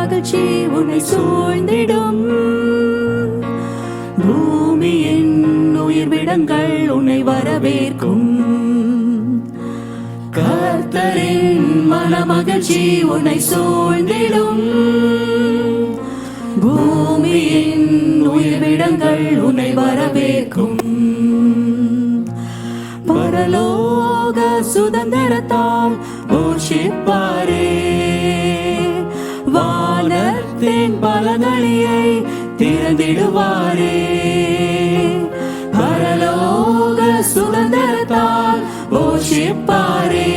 மகிழ்ச்சி உன்னை சூழ்ந்திடும். பூமியின் உயிர்விடங்கள் உன்னை வரவேற்கும். கர்த்தரின் மனமகிழ்ச்சி உன்னை சூழ்ந்திடும். பூமியின் உயிர்விடங்கள் உன்னை வரவேற்கும். பரலோக சுதந்திரத்தால் போஷிப்பாரே, வானத்தின் பலகணியை திறந்திடுவாரே. பரலோக சுதந்திரத்தால் போஷிப்பாரே,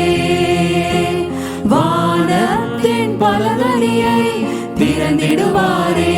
வானத்தின் பலகணியை திறந்திடுவாரே.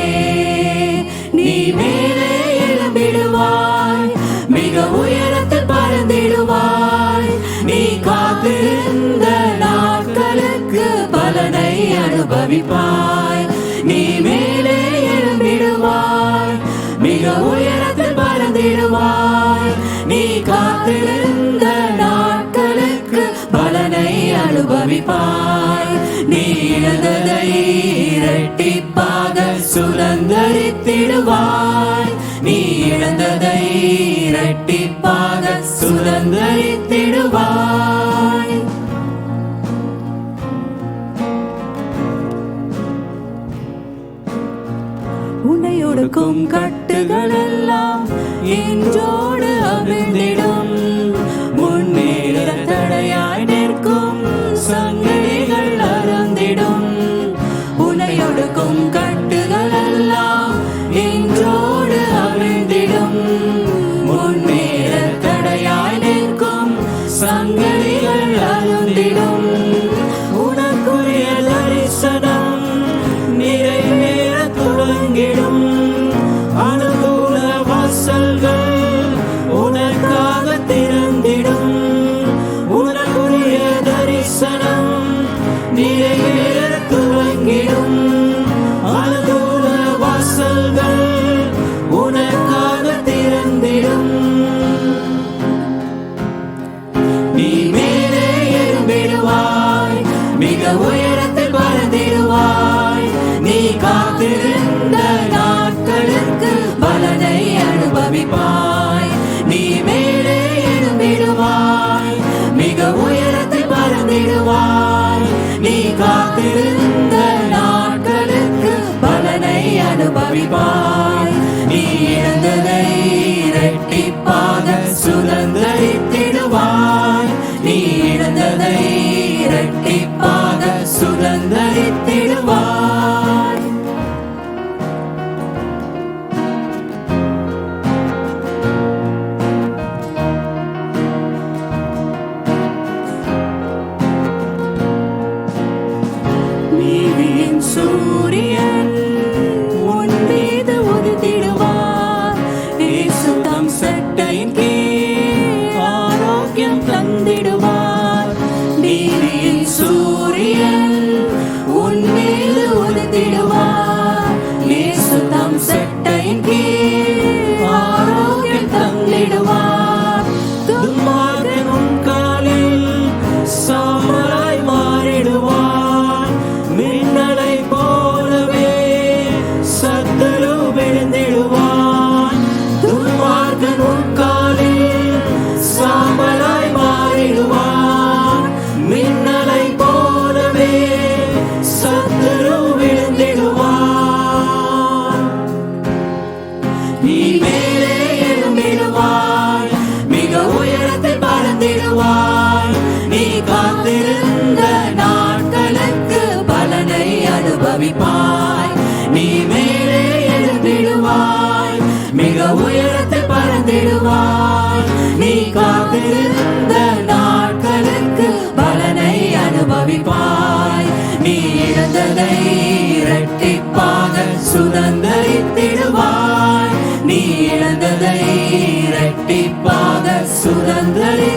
நீ மேலே எழும்பிடுவாய், மிக உயரத்தில் பறந்திடுவாய். நீ காத்திருந்த நாட்களுக்கு பலனை அனுபவிப்பாய். நீ மேலே எழும்பிடுவாய், மிக உயரத்தில் பறந்திடுவாய். நீ காத்திருந்த நாட்களுக்கு பலனை அனுபவிப்பாய். நீ இழந்ததை இரட்டிப்பாக சுதந்தரித்திடுவாய். நீ இழந்ததை இரட்டிப்பாக சுதந்தரித்திடுவாய். உன்னை ஒடுக்கும் கட்டுகள் எல்லாம் இன்றோடு அவிழ்ந்திடும். முன்னேற தடையாய் நிற்கும் சங்கதிகள் அறந்திடும். உன்னை ஒடுக்கும் கட்டுகள் எல்லாம் இன்றோடு அவிழ்ந்திடும். முன்னேற தடையாய் நிற்கும் சங்கதிகள் அறந்திடும். உனக்குரிய தரிசனம் நிறைவேற தொடங்கிடும். அனுகூல வாசல்கள் உனக்காக திறந்திடும். உனக்குரிய தரிசனம் நிறைவேற தொடங்கிடும். அனுகூல வாசல்கள் உனக்காக திறந்திடும். நீ மேலே எழும்பிடுவாய், மிக உயரத்தில் பறந்திடுவாய். நீ காத்திருந்த நாட்களுக்கு பலனை அனுபவிப்பாய். நீ மேலே எழும்பிடுவாய், மிக உயரத்தில் பறந்திடுவாய். நீ காத்திருந்த நாட்களுக்கு பலனை அனுபவிப்பாய். நீ இழந்ததை இரட்டிப்பாக சுதந்தரித்திடுவாய். நீ இழந்ததை இரட்டிப்பாக சுதந்தரித்திடுவாய். நீதியின் சூரியன் உன் மீது உதித்திடுவார். இயேசு தம் சட்டையின் கீழ் ஆரோக்கியம் தந்திடுவார். நீதியின் சூரியன் உன் மீது உதித்திடுவார். இயேசு தம் சட்டையின் கீழ் ஆரோக்கியம் தந்திடுவார். துன்மார்க்கன் உன் காலில் சாம்பலாய் மாறிடுவார். மின்னலை போலவே சத்துரு விழுந்திடுவான். துன்மார்க்கன் உன் காலில் சாம்பலாய் மாறிடுவான். மின்னலை போலவே சத்துரு விழுந்திடுவான். நீ மேலே எழும்பிடுவாய், மிக உயரத்தில் பறந்திடுவாய். நீ காத்திருந்த நாட்களுக்கு பலனை அனுபவிப்பாய். நீ மேலே எழும்பிடுவாய், மிக உயரத்தில் பறந்திடுவாய். நீ காத்திருந்த நாட்களுக்கு பலனை அனுபவிப்பாய். நீ இழந்ததை இரட்டிப்பாக சுதந்தரித்திடுவாய். நீ இழந்ததை இரட்டிப்பாக சுதந்தரி